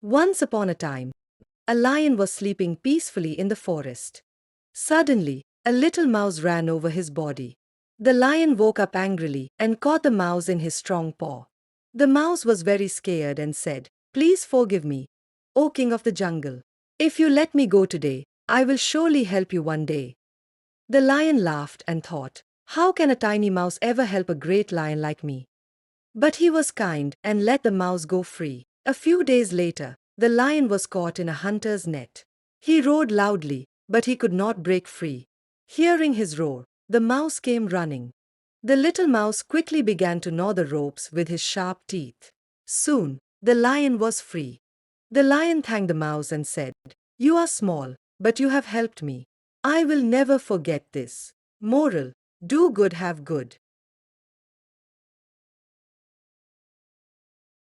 Once upon a time, a lion was sleeping peacefully in the forest. Suddenly, a little mouse ran over his body. The lion woke up angrily and caught the mouse in his strong paw. The mouse was very scared and said, "Please forgive me, O king of the jungle. If you let me go today, I will surely help you one day." The lion laughed and thought, "How can a tiny mouse ever help a great lion like me?" But he was kind and let the mouse go free. A few days later, the lion was caught in a hunter's net. He roared loudly, but he could not break free. Hearing his roar, the mouse came running. The little mouse quickly began to gnaw the ropes with his sharp teeth. Soon, the lion was free. The lion thanked the mouse and said, "You are small, but you have helped me. I will never forget this." Moral: do good, have good.